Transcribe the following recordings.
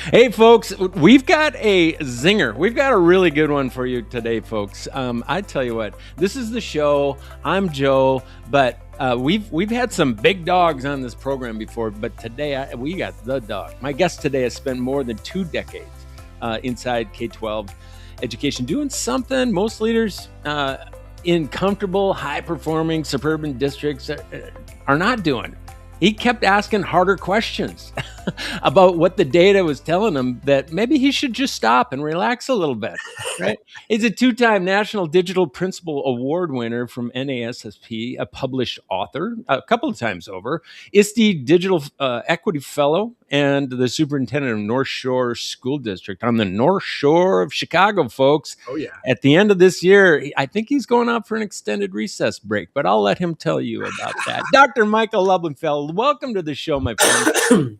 Hey, folks, we've got a zinger. We've got a really good one for you today, folks. I tell you what, this is the show. I'm Joe, but we've had some big dogs on this program before, but today we got the dog. My guest today has spent more than 2 decades inside K-12 education, doing something most leaders in comfortable, high-performing suburban districts are not doing. He kept asking harder questions about what the data was telling him, that maybe he should just stop and relax a little bit, right? He's a 2-time National Digital Principal Award winner from NASSP, a published author a couple of times over, ISTE Digital Equity Fellow, and the superintendent of North Shore School District on the North Shore of Chicago, folks. Oh, yeah. At the end of this year, I think he's going out for an extended recess break, but I'll let him tell you about that. Dr. Michael Lubelfeld, welcome to the show, my friend.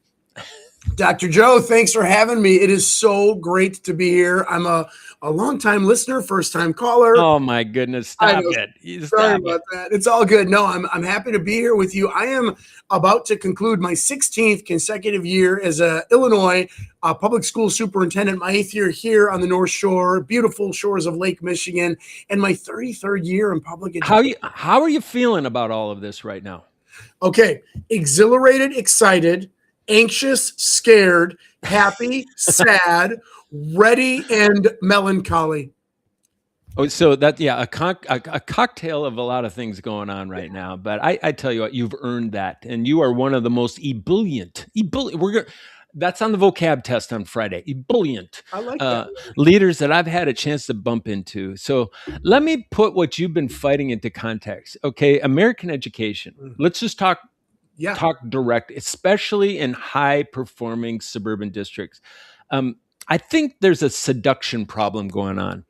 Dr. Joe, thanks for having me. It is so great to be here. I'm a longtime listener, first-time caller. Oh, my goodness. Stop it. Sorry about that. It's all good. No, I'm happy to be here with you. I am about to conclude my 16th consecutive year as a Illinois public school superintendent, my 8th year here on the North Shore, beautiful shores of Lake Michigan, and my 33rd year in public education. How are you feeling about all of this right now? Okay, exhilarated, excited, anxious, scared, happy, sad, ready, and melancholy. Oh, so that, yeah, a cocktail of a lot of things going on right now. But I tell you what, you've earned that, and you are one of the most ebullient. That's on the vocab test on Friday. Ebullient. I like that. Leaders that I've had a chance to bump into. So let me put what you've been fighting into context. Okay, American education. Let's just talk direct, especially in high-performing suburban districts. I think there's a seduction problem going on.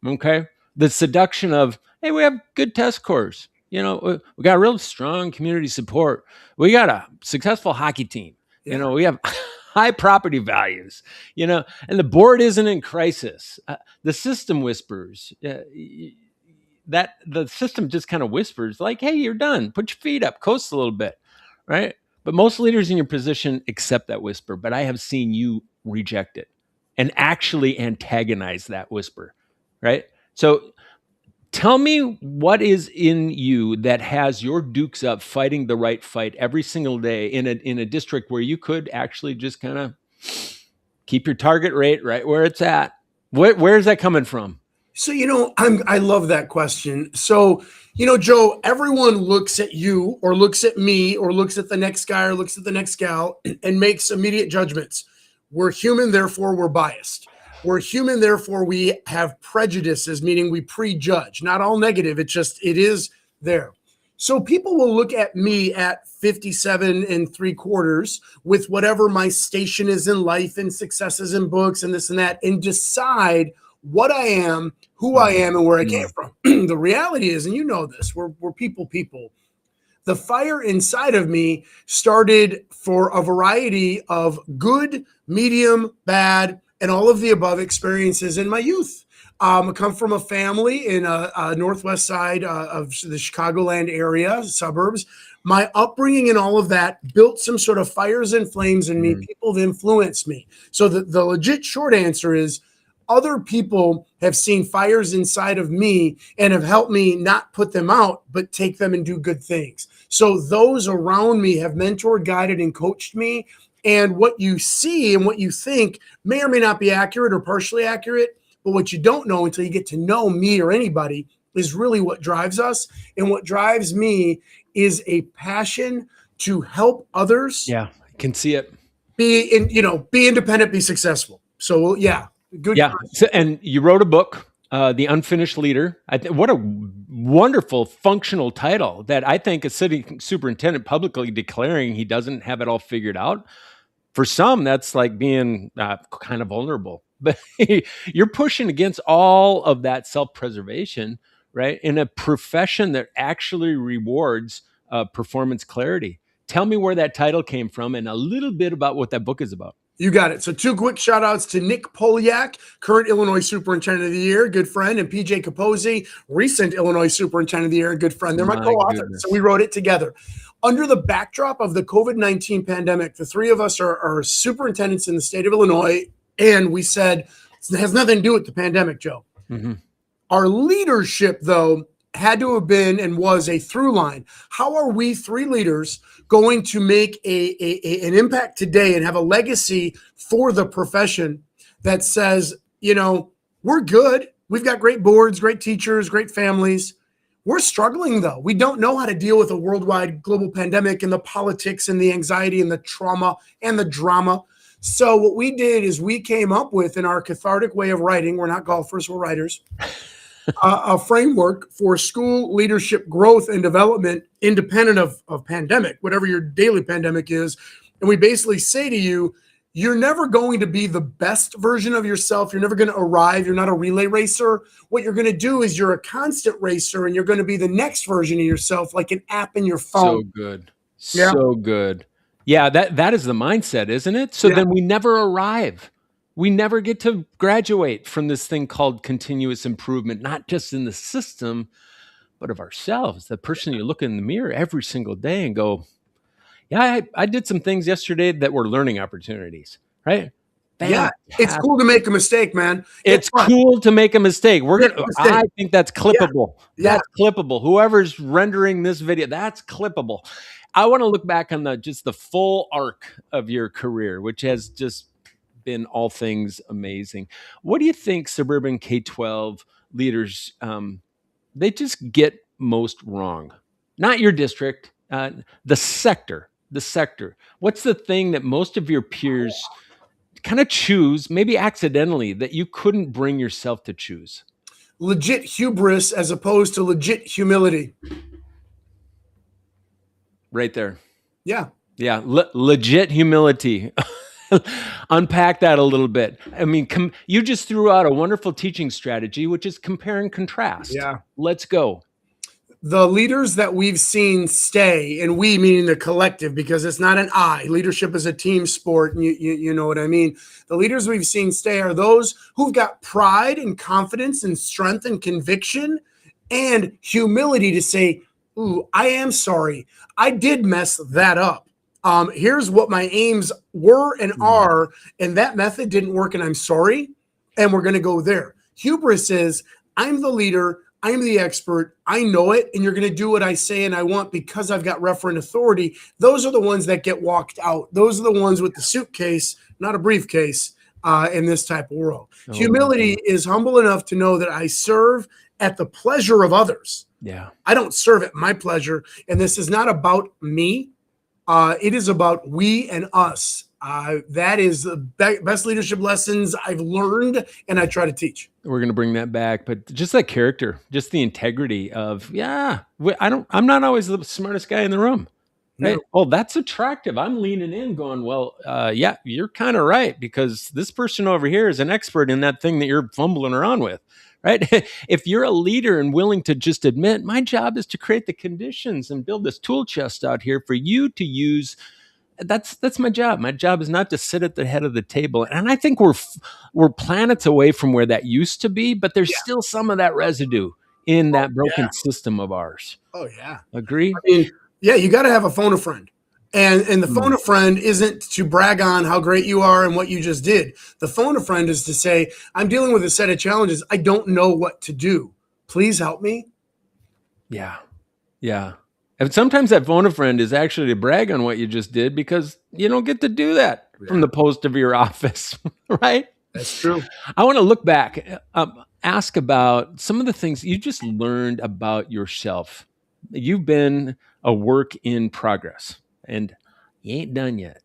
Okay, the seduction of, hey, we have good test scores. You know, we got real strong community support. We got a successful hockey team. Yeah. You know, we have high property values. You know, and the board isn't in crisis. The system whispers. That the system just kind of whispers, like, hey, you're done. Put your feet up, coast a little bit, right? But most leaders in your position accept that whisper. But I have seen you reject it and actually antagonize that whisper. Right? So tell me what is in you that has your dukes up fighting the right fight every single day in a district where you could actually just kind of keep your target rate right where it's at. Where is that coming from? So, I love that question. So, Joe, everyone looks at you or looks at me or looks at the next guy or looks at the next gal and makes immediate judgments. We're human, therefore we're biased. We're human, therefore we have prejudices, meaning we prejudge. Not all negative, it is there. So people will look at me at 57 3/4 with whatever my station is in life and successes in books and this and that, and decide what I am, who I am, and where I came from. The reality is, and you know this, we're people. The fire inside of me started for a variety of good, medium, bad, and all of the above experiences in my youth. I come from a family in a northwest side of the Chicagoland area, suburbs. My upbringing and all of that built some sort of fires and flames in me. People have influenced me. So the legit short answer is other people have seen fires inside of me and have helped me not put them out, but take them and do good things. So those around me have mentored, guided, and coached me. And what you see and what you think may or may not be accurate or partially accurate, but what you don't know until you get to know me or anybody is really what drives us. And what drives me is a passion to help others. Yeah, I can see it. Be independent, be successful. So yeah, good. Yeah, and you wrote a book, The Unfinished Leader. What a wonderful functional title that I think a city superintendent publicly declaring he doesn't have it all figured out. For some, that's like being kind of vulnerable. But you're pushing against all of that self-preservation, right? In a profession that actually rewards performance clarity. Tell me where that title came from and a little bit about what that book is about. You got it. So 2 quick shout outs to Nick Polyak, current Illinois Superintendent of the Year, good friend, and PJ Capozzi, recent Illinois Superintendent of the Year, and good friend. They're my co-authors, so we wrote it together. Under the backdrop of the COVID-19 pandemic, the 3 of us are superintendents in the state of Illinois, and we said it has nothing to do with the pandemic, Joe. Mm-hmm. Our leadership, though, had to have been and was a through line. How are we 3 leaders going to make an impact today and have a legacy for the profession that says, we're good. We've got great boards, great teachers, great families. We're struggling, though. We don't know how to deal with a worldwide global pandemic and the politics and the anxiety and the trauma and the drama. So what we did is we came up with, in our cathartic way of writing, we're not golfers, we're writers, a framework for school leadership growth and development independent of pandemic, whatever your daily pandemic is. And we basically say to you, you're never going to be the best version of yourself. You're never going to arrive. You're not a relay racer. What you're going to do is you're a constant racer, and you're going to be the next version of yourself, like an app in your phone. So good. So good. Yeah, that is the mindset, isn't it? So then we never arrive. We never get to graduate from this thing called continuous improvement, not just in the system, but of ourselves. The person you look in the mirror every single day and go, yeah, I did some things yesterday that were learning opportunities, right? Yeah, it's cool to make a mistake, man. It's cool to make a mistake. I think that's clippable. Yeah. That's clippable. Whoever's rendering this video, that's clippable. I want to look back on just the full arc of your career, which has just been all things amazing. What do you think suburban K-12 leaders, they just get most wrong? Not your district, the sector. What's the thing that most of your peers kind of choose, maybe accidentally, that you couldn't bring yourself to choose? Legit hubris as opposed to legit humility. Right there. Yeah. Yeah. Legit humility. Unpack that a little bit. I mean, you just threw out a wonderful teaching strategy, which is compare and contrast. Yeah. Let's go. The leaders that we've seen stay, and we meaning the collective, because it's not an I. Leadership is a team sport, and you know what I mean. The leaders we've seen stay are those who've got pride and confidence and strength and conviction and humility to say, ooh, I am sorry. I did mess that up. Here's what my aims were and are, and that method didn't work, and I'm sorry, and we're going to go there. Hubris is, I'm the leader, I'm the expert, I know it, and you're going to do what I say and I want because I've got referent authority. Those are the ones that get walked out. Those are the ones with the suitcase, not a briefcase, in this type of world. Humility is humble enough to know that I serve at the pleasure of others. Yeah, I don't serve at my pleasure, and this is not about me. It is about we and us. That is the best leadership lessons I've learned, and I try to teach. We're going to bring that back, but just that character, just the integrity of, I'm not always the smartest guy in the room. Right? No. Oh, that's attractive. I'm leaning in going, well, you're kind of right, because this person over here is an expert in that thing that you're fumbling around with. Right? If you're a leader and willing to just admit, my job is to create the conditions and build this tool chest out here for you to use. That's my job. My job is not to sit at the head of the table. And I think we're planets away from where that used to be, but there's still some of that residue in that broken system of ours. Oh yeah. Agree? I mean, yeah, you got to have a phone a friend. And the phone a friend isn't to brag on how great you are and what you just did. The phone a friend is to say, I'm dealing with a set of challenges. I don't know what to do. Please help me. Yeah. Yeah. And sometimes that phone a friend is actually to brag on what you just did, because you don't get to do that from the post of your office, right? That's true. I want to look back, ask about some of the things you just learned about yourself. You've been a work in progress. And you ain't done yet.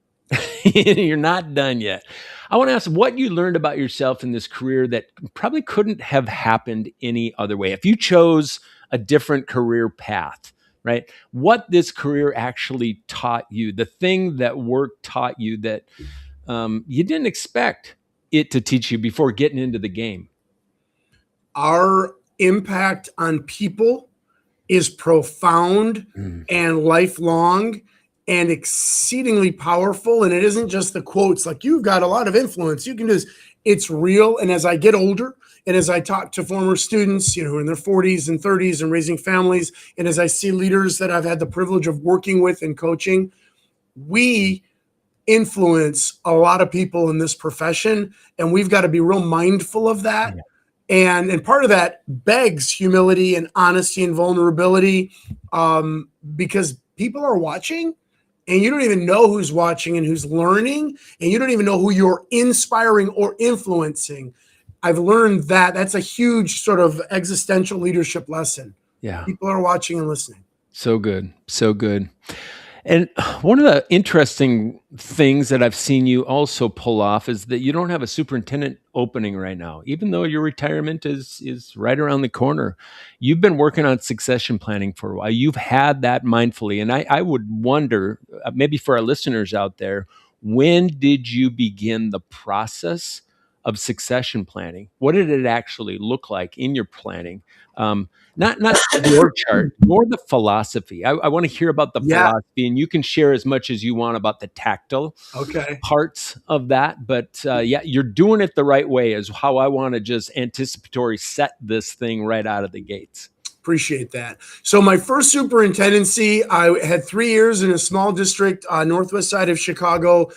You're not done yet. I want to ask what you learned about yourself in this career that probably couldn't have happened any other way. If you chose a different career path, right? What this career actually taught you, the thing that work taught you that you didn't expect it to teach you before getting into the game. Our impact on people is profound and lifelong. and exceedingly powerful. And it isn't just the quotes like, you've got a lot of influence, you can do this. It's real. And as I get older, and as I talk to former students, who are in their 40s and 30s and raising families, and as I see leaders that I've had the privilege of working with and coaching, we influence a lot of people in this profession, and we've got to be real mindful of that. And part of that begs humility and honesty and vulnerability, because people are watching, and you don't even know who's watching and who's learning, and you don't even know who you're inspiring or influencing. I've learned that that's a huge sort of existential leadership lesson. Yeah. People are watching and listening. So good. So good. And one of the interesting things that I've seen you also pull off is that you don't have a superintendent opening right now, even though your retirement is right around the corner. You've been working on succession planning for a while. You've had that mindfully. And I would wonder, maybe for our listeners out there, when did you begin the process of succession planning? What did it actually look like in your planning? Not your chart, more the philosophy. I want to hear about the philosophy, and you can share as much as you want about the tactile parts of that. But you're doing it the right way is how I want to just anticipatory set this thing right out of the gates. Appreciate that. So my first superintendency, I had 3 years in a small district, northwest side of Chicago,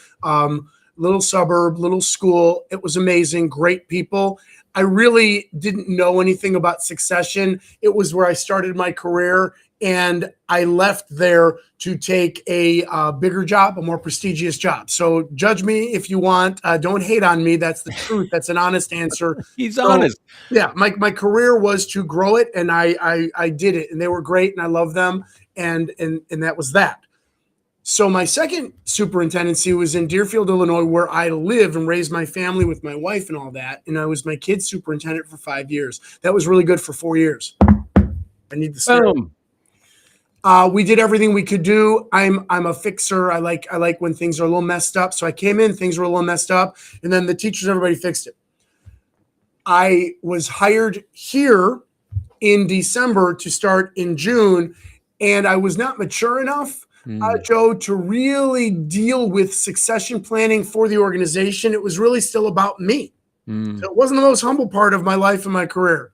little suburb, little school. It was amazing, great people. I really didn't know anything about succession. It was where I started my career, and I left there to take a bigger job, a more prestigious job. So judge me if you want. Don't hate on me. That's the truth. That's an honest answer. He's honest. Yeah, my career was to grow it, and I did it, and they were great, and I love them, and that was that. So my second superintendency was in Deerfield, Illinois, where I lived and raised my family with my wife and all that. And I was my kid's superintendent for 5 years. That was really good for 4 years. I need the snare. We did everything we could do. I'm a fixer. I like when things are a little messed up. So I came in, things were a little messed up, and then the teachers, everybody fixed it. I was hired here in December to start in June, and I was not mature enough, Joe, to really deal with succession planning for the organization. It was really still about me. So it wasn't the most humble part of my life and my career.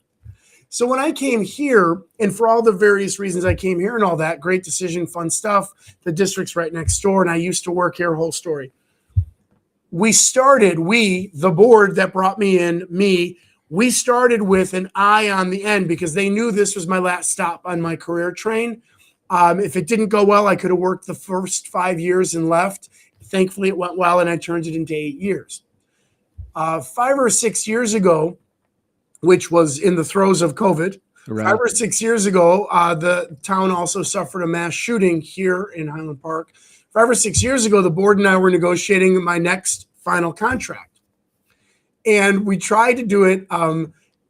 So when I came here, and for all the various reasons I came here and all that, great decision, fun stuff, the district's right next door, and I used to work here, whole story. The board that brought me in, we started with an eye on the end because they knew this was my last stop on my career train. If it didn't go well, I could have worked the first 5 years and left. Thankfully, it went well, and I turned it into 8 years. 5 or 6 years ago, which was in the throes of COVID, 5 or 6 years ago, the town also suffered a mass shooting here in Highland Park. 5 or 6 years ago, the board and I were negotiating my next final contract. And we tried to do it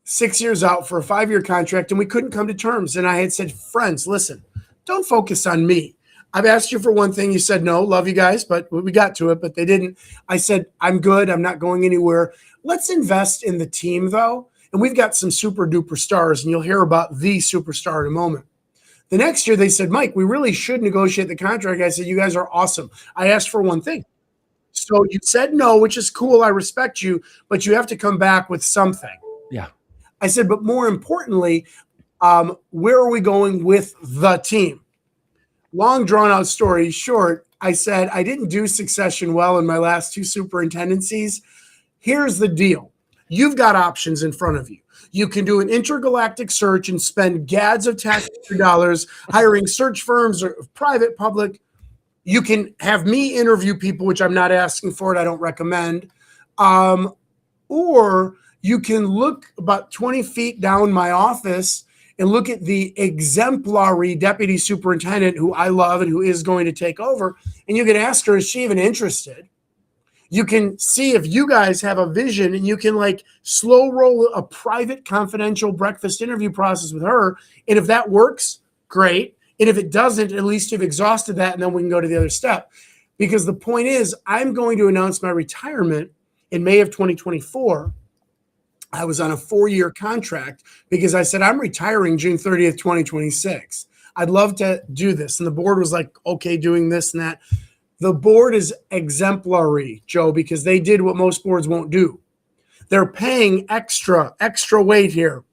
6 years out for a 5-year contract, and we couldn't come to terms. And I had said, friends, listen, don't focus on me. I've asked you for one thing. You said no, love you guys, but we got to it, but they didn't. I said, I'm good. I'm not going anywhere. Let's invest in the team, though. And we've got some super duper stars, and you'll hear about the superstar in a moment. The next year, they said, Mike, we really should negotiate the contract. I said, you guys are awesome. I asked for one thing. So you said no, which is cool. I respect you, but you have to come back with something. Yeah. I said, but more importantly, where are we going with the team? Long drawn out story short, I said, I didn't do succession well in my last 2 superintendencies. Here's the deal. You've got options in front of you. You can do an intergalactic search and spend gads of taxpayer dollars hiring search firms or private, public. You can have me interview people, which I'm not asking for, and I don't recommend. Or you can look about 20 feet down my office and look at the exemplary deputy superintendent who I love and who is going to take over. And you can ask her, is she even interested? You can see if you guys have a vision, and you can like slow roll a private confidential breakfast interview process with her. And if that works, great. And if it doesn't, at least you've exhausted that, and then we can go to the other step. Because the point is, I'm going to announce my retirement in May of 2024. I was on a 4-year contract because I said, I'm retiring June 30th, 2026. I'd love to do this. And the board was like, okay, doing this and that. The board is exemplary, Joe, because they did what most boards won't do. They're paying extra weight here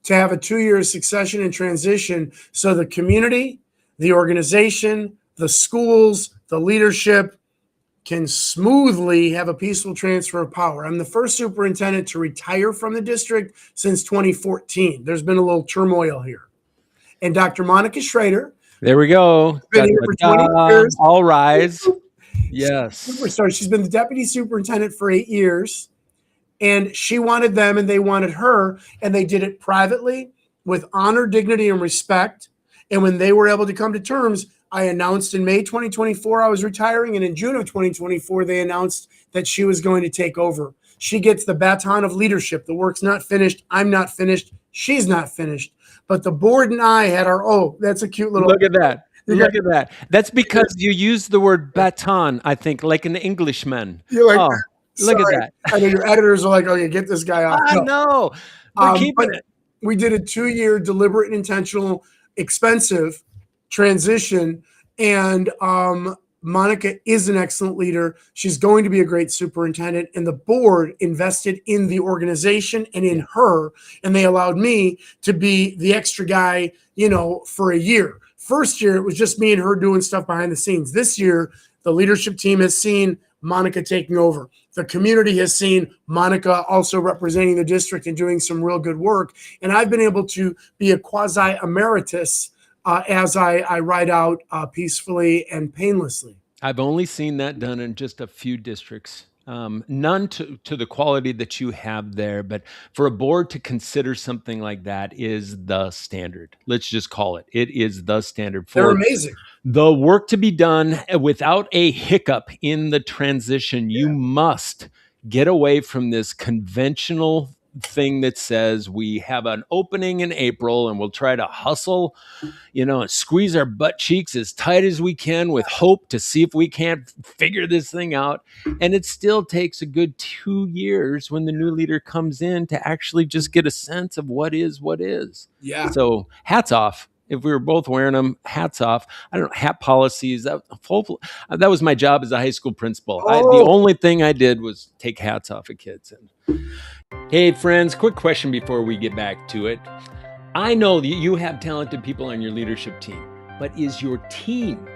to have a 2-year succession and transition so the community, the organization, the schools, the leadership can smoothly have a peaceful transfer of power. I'm the first superintendent to retire from the district since 2014. There's been a little turmoil here. And Dr. Monica Schrader, there we go. been here for 20 years. All rise. Yes. Superstar. She's been the deputy superintendent for 8 years. And she wanted them and they wanted her. And they did it privately with honor, dignity, and respect. And when they were able to come to terms, I announced in May 2024 I was retiring. And in June of 2024, they announced that she was going to take over. She gets the baton of leadership. The work's not finished. I'm not finished. She's not finished. But the board and I had our, that's a cute little. Look at that. Look at that. That's because you use the word baton, I think, like an Englishman. You're like, look at that. I know your editors are like, okay, get this guy off. I know. We're keeping it. We did a 2-year deliberate and intentional, expensive transition. And Monica is an excellent leader. She's going to be a great superintendent. And the board invested in the organization and in her. And they allowed me to be the extra guy, for a year. First year, it was just me and her doing stuff behind the scenes. This year, the leadership team has seen Monica taking over. The community has seen Monica also representing the district and doing some real good work. And I've been able to be a quasi emeritus as I ride out peacefully and painlessly. I've only seen that done in just a few districts. None to the quality that you have there, but for a board to consider something like that is the standard. Let's just call it. It is the standard. They're amazing. The work to be done without a hiccup in the transition. You must get away from this conventional thing that says we have an opening in April and we'll try to hustle, and squeeze our butt cheeks as tight as we can with hope to see if we can't figure this thing out. And it still takes a good 2 years when the new leader comes in to actually just get a sense of what is. Yeah. So hats off. If we were both wearing them, hats off. I don't know, hat policies. That was my job as a high school principal. The only thing I did was take hats off of kids. Hey, friends, quick question before we get back to it. I know that you have talented people on your leadership team, but is your team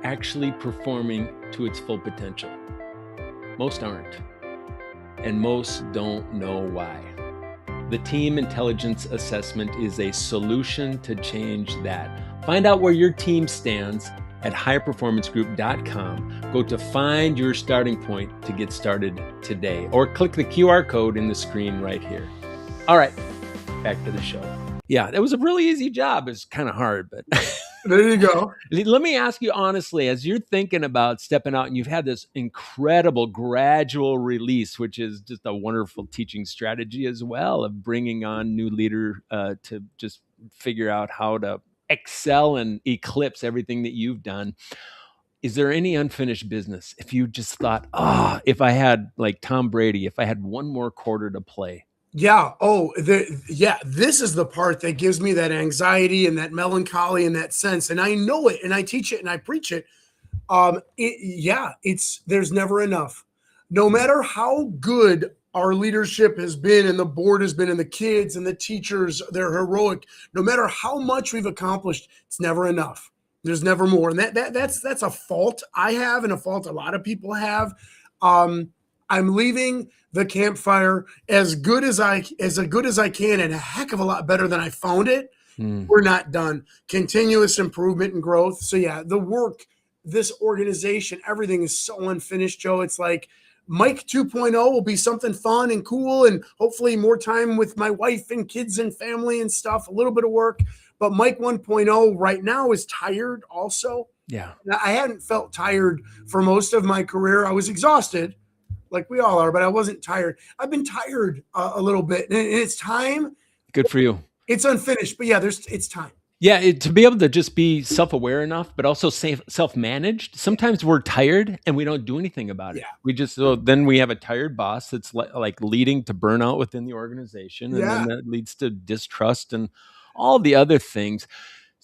actually performing to its full potential? Most aren't, and most don't know why. The Team Intelligence Assessment is a solution to change that. Find out where your team stands at higherperformancegroup.com. Go to find your starting point to get started today, or click the QR code in the screen right here. All right, back to the show. Yeah, that was a really easy job. It's kind of hard, but there you go. Let me ask you honestly, as you're thinking about stepping out and you've had this incredible gradual release, which is just a wonderful teaching strategy as well, of bringing on new leader to just figure out how to excel and eclipse everything that you've done. Is there any unfinished business? If you just thought, if I had, like Tom Brady, if I had one more quarter to play. Yeah. This is the part that gives me that anxiety and that melancholy and that sense. And I know it and I teach it and I preach it. There's never enough. No matter how good our leadership has been and the board has been and the kids and the teachers, they're heroic. No matter how much we've accomplished, it's never enough. There's never more. And that's a fault I have and a fault a lot of people have. I'm leaving the campfire as good as I can and a heck of a lot better than I found it. We're not done. Continuous improvement and growth. So yeah, the work, this organization, everything is so unfinished, Joe. It's like Mike 2.0 will be something fun and cool and hopefully more time with my wife and kids and family and stuff, a little bit of work. But Mike 1.0 right now is tired also. Yeah. Now, I hadn't felt tired for most of my career. I was exhausted like we all are, but I wasn't tired. I've been tired a little bit and it's time. Good for you. It's unfinished, but yeah, it's time. Yeah, to be able to just be self-aware enough, but also self-managed. Sometimes we're tired and we don't do anything about it. Yeah. Then we have a tired boss that's like leading to burnout within the organization. And then that leads to distrust and all the other things.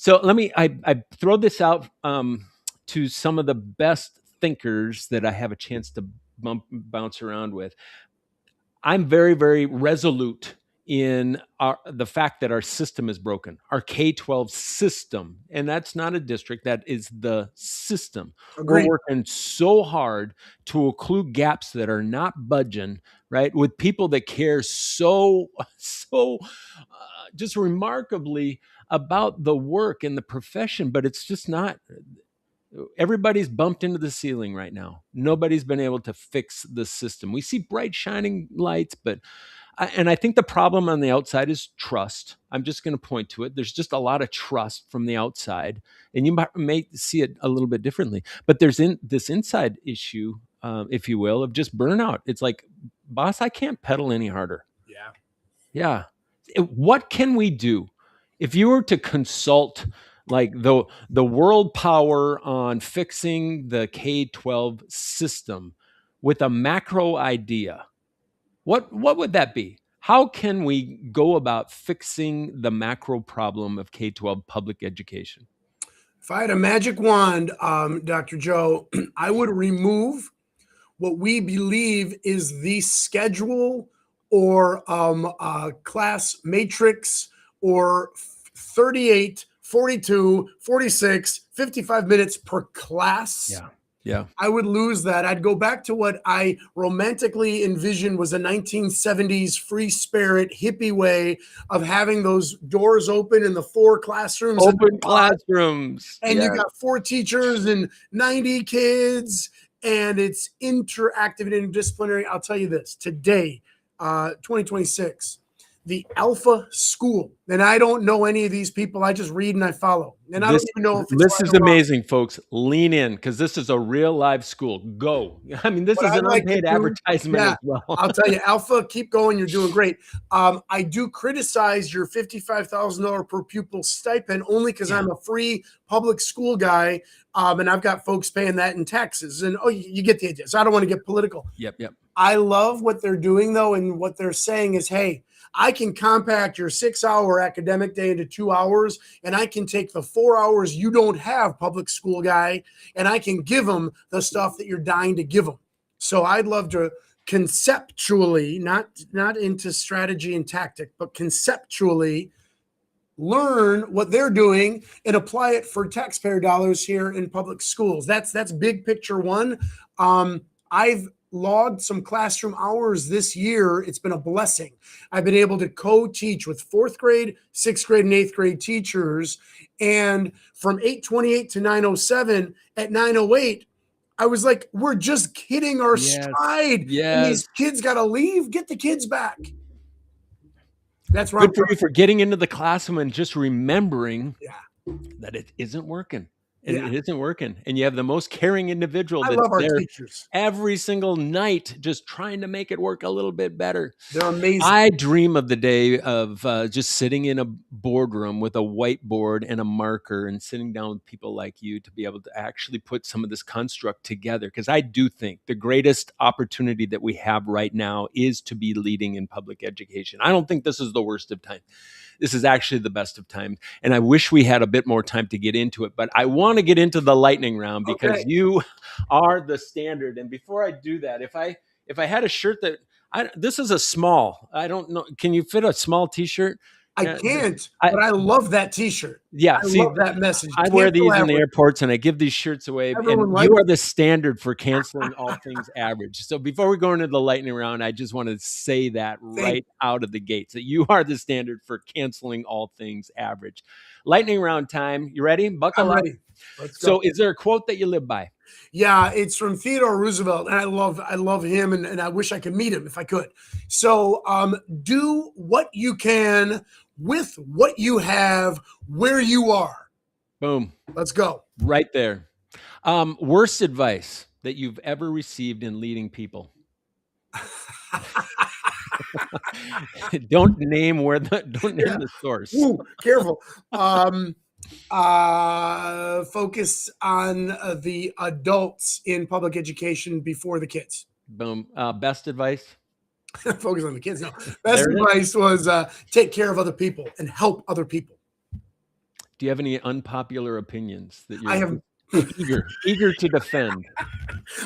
So I throw this out to some of the best thinkers that I have a chance to bounce around with. I'm very, very resolute in the fact that our system is broken, our K-12 system. And that's not a district, that is the system. We're Agreed. working so hard to occlude gaps that are not budging, right? With people that care so just remarkably about the work and the profession, but it's just not. Everybody's bumped into the ceiling right now. Nobody's been able to fix the system. We see bright shining lights, but and I think the problem on the outside is trust. I'm just going to point to it. There's just a lot of trust from the outside, and you may see it a little bit differently. But there's this inside issue, if you will, of just burnout. It's like, boss, I can't pedal any harder. Yeah. Yeah. What can we do? If you were to consult like the world power on fixing the K-12 system with a macro idea, what would that be? How can we go about fixing the macro problem of K-12 public education? If I had a magic wand, Dr. Joe, I would remove what we believe is the schedule or class matrix or 38, 42, 46, 55 minutes per class. Yeah. Yeah. I would lose that. I'd go back to what I romantically envisioned was a 1970s free spirit hippie way of having those doors open in the 4 classrooms. Open classrooms. And you got 4 teachers and 90 kids, and it's interactive and interdisciplinary. I'll tell you this, today, 2026, the Alpha School, and I don't know any of these people. I just read and I follow. And I don't even know if it's this right is or wrong. amazing, folks. Lean in, because this is a real live school. Go. I mean, this What is I'd an like to unpaid do- advertisement yeah, as well. I'll tell you, Alpha, keep going. You're doing great. I do criticize your $55,000 per pupil stipend only because I'm a free public school guy, and I've got folks paying that in taxes. And you get the idea. So I don't want to get political. Yep. I love what they're doing, though, and what they're saying is, hey, I can compact your 6-hour academic day into 2 hours, and I can take the 4 hours you don't have, public school guy, and I can give them the stuff that you're dying to give them. So I'd love to conceptually, not into strategy and tactic, but conceptually learn what they're doing and apply it for taxpayer dollars here in public schools. That's big picture one. I've logged some classroom hours this year. It's been a blessing. I've been able to co-teach with 4th grade, 6th grade, and 8th grade teachers. And from 8:28 to 9:07, at 9:08, I was like, we're just hitting our stride. And these kids got to leave. Get the kids back. That's right. Good for you for getting into the classroom and just remembering that it isn't working. It isn't working. And you have the most caring individual I that's love our there teachers every single night just trying to make it work a little bit better. They're amazing. I dream of the day of just sitting in a boardroom with a whiteboard and a marker and sitting down with people like you to be able to actually put some of this construct together. Because I do think the greatest opportunity that we have right now is to be leading in public education. I don't think this is the worst of time. This is actually the best of times. And I wish we had a bit more time to get into it, but I want to get into the lightning round because you are the standard. And before I do that, if I had a shirt that this is a small, I don't know. Can you fit a small t-shirt? I can't, but I love that t-shirt. Yeah. I love that message. I wear these in the airports and I give these shirts away. And you are the standard for canceling all things average. So before we go into the lightning round, I just want to say that right out of the gates, that you are the standard for canceling all things average. Lightning round time. You ready? Buckle up. Let's go. So is there a quote that you live by? Yeah, it's from Theodore Roosevelt, and I love him, and I wish I could meet him if I could. So do what you can with what you have where you are. Boom. Let's go. Right there. Worst advice that you've ever received in leading people? Don't name the source. Ooh, careful. Focus on the adults in public education before the kids. Boom. Best advice? Focus on the kids. No. Best advice was take care of other people and help other people. Do you have any unpopular opinions that I you're have eager to defend?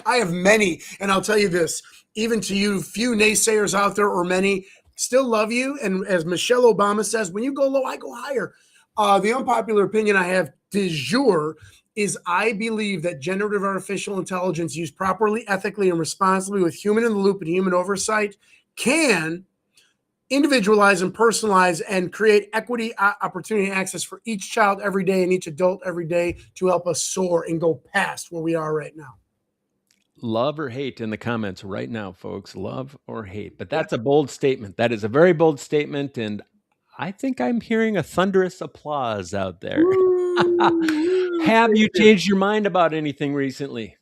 I have many, and I'll tell you this: even to you, few naysayers out there, or many, still love you. And as Michelle Obama says, when you go low, I go higher. The unpopular opinion I have de jour is I believe that generative artificial intelligence, used properly, ethically, and responsibly with human in the loop and human oversight, can individualize and personalize and create equity, opportunity, and access for each child every day and each adult every day to help us soar and go past where we are right now. Love or hate in the comments right now, folks. Love or hate. But that's a bold statement. That is a very bold statement. And I think I'm hearing a thunderous applause out there. Have you changed your mind about anything recently?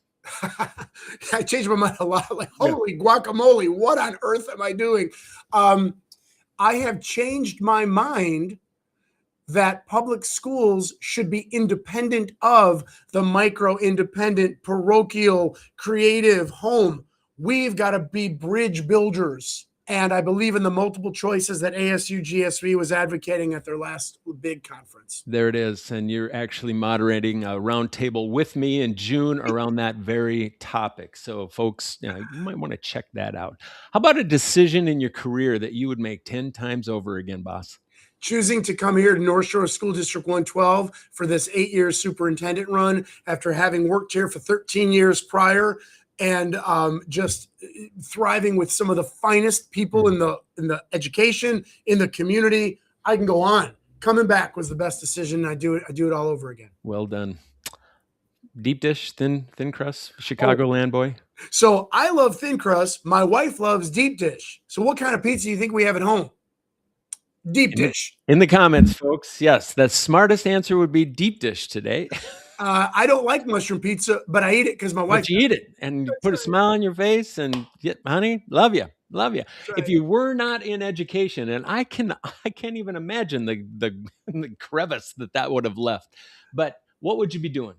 I changed my mind a lot. Like, holy guacamole, what on earth am I doing? I have changed my mind that public schools should be independent of the micro, independent, parochial, creative home. We've got to be bridge builders. And I believe in the multiple choices that ASU GSV was advocating at their last big conference. There it is. And you're actually moderating a roundtable with me in June around that very topic. So, folks, you might want to check that out. How about a decision in your career that you would make 10 times over again, boss? Choosing to come here to North Shore School District 112 for this 8-year superintendent run after having worked here for 13 years prior, and just thriving with some of the finest people in the education, in the community. I can go on. Coming back was the best decision. I do it all over again. Well done. Deep dish, thin crust, Chicagoland boy. So I love thin crust. My wife loves deep dish. So what kind of pizza do you think we have at home? Deep dish. In the comments, folks. Yes, the smartest answer would be deep dish today. I don't like mushroom pizza, but I eat it because my wife. But you eat it and you put a smile on your face and honey, love you. Love you. Right. If you were not in education, and I can't even imagine the crevice that would have left. But what would you be doing?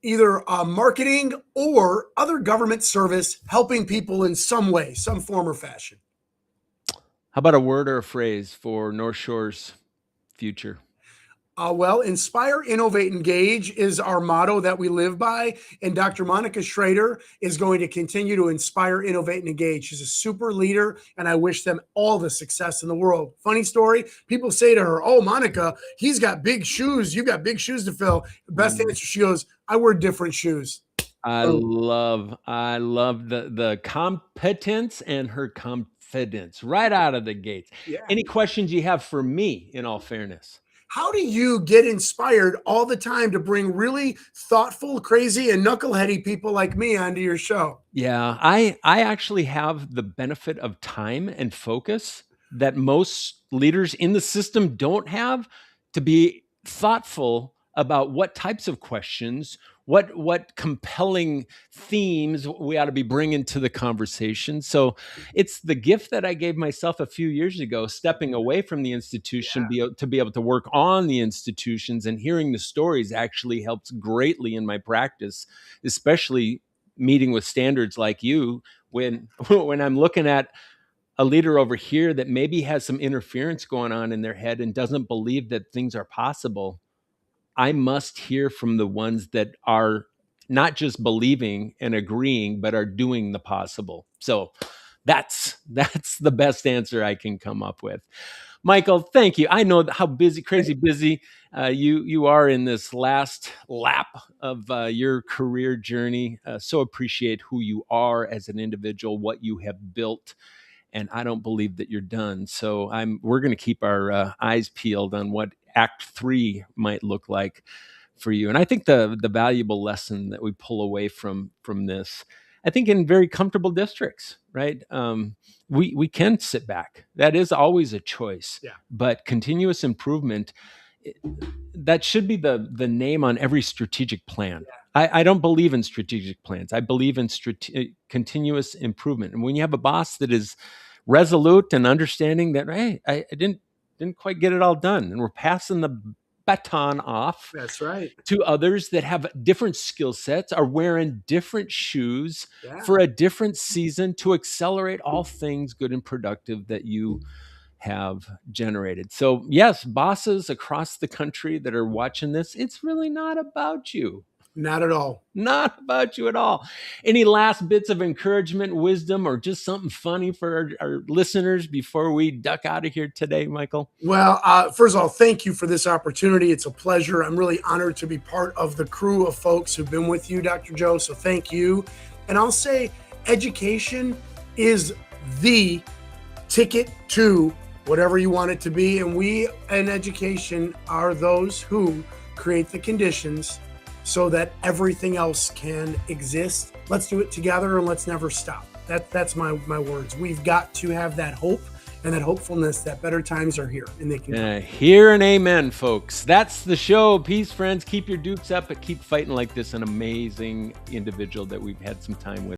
Either marketing or other government service, helping people in some way, some form or fashion. How about a word or a phrase for North Shore's future? Well, inspire, innovate, engage is our motto that we live by. And Dr. Monica Schrader is going to continue to inspire, innovate, and engage. She's a super leader, and I wish them all the success in the world. Funny story, people say to her, "Oh, Monica, he's got big shoes. You got big shoes to fill." The best answer, she goes, "I wear different shoes." I love the competence and her confidence right out of the gates. Yeah. Any questions you have for me, in all fairness? How do you get inspired all the time to bring really thoughtful, crazy, and knuckleheady people like me onto your show? Yeah, I actually have the benefit of time and focus that most leaders in the system don't have, to be thoughtful about what types of questions, what compelling themes we ought to be bringing to the conversation. So it's the gift that I gave myself a few years ago, stepping away from the institution, to be able to work on the institutions, and hearing the stories actually helps greatly in my practice, especially meeting with standards like you when I'm looking at a leader over here that maybe has some interference going on in their head and doesn't believe that things are possible. I must hear from the ones that are not just believing and agreeing, but are doing the possible. So that's the best answer I can come up with. Michael, thank you. I know how crazy busy you are in this last lap of your career journey. So appreciate who you are as an individual, what you have built. And I don't believe that you're done. So we're going to keep our eyes peeled on what Act 3 might look like for you. And I think the valuable lesson that we pull away from this, I think in very comfortable districts, right? We can sit back. That is always a choice. Yeah. But continuous improvement, that should be the name on every strategic plan. Yeah. I don't believe in strategic plans. I believe in continuous improvement. And when you have a boss that is resolute and understanding that, hey, I didn't quite get it all done, and we're passing the baton off. That's right. To others that have different skill sets, are wearing different shoes for a different season to accelerate all things good and productive that you have generated. So, yes, bosses across the country that are watching this, it's really not about you. Not at all. Not about you at all. Any last bits of encouragement, wisdom, or just something funny for our listeners before we duck out of here today, Michael? Well, first of all, thank you for this opportunity. It's a pleasure. I'm really honored to be part of the crew of folks who've been with you, Dr. Joe. So thank you. And I'll say education is the ticket to whatever you want it to be. And we in education are those who create the conditions so that everything else can exist. Let's do it together and let's never stop. That's my words. We've got to have that hope and that hopefulness that better times are here and they can come. Hear and amen, folks. That's the show. Peace, friends. Keep your dukes up, but keep fighting like this an amazing individual that we've had some time with.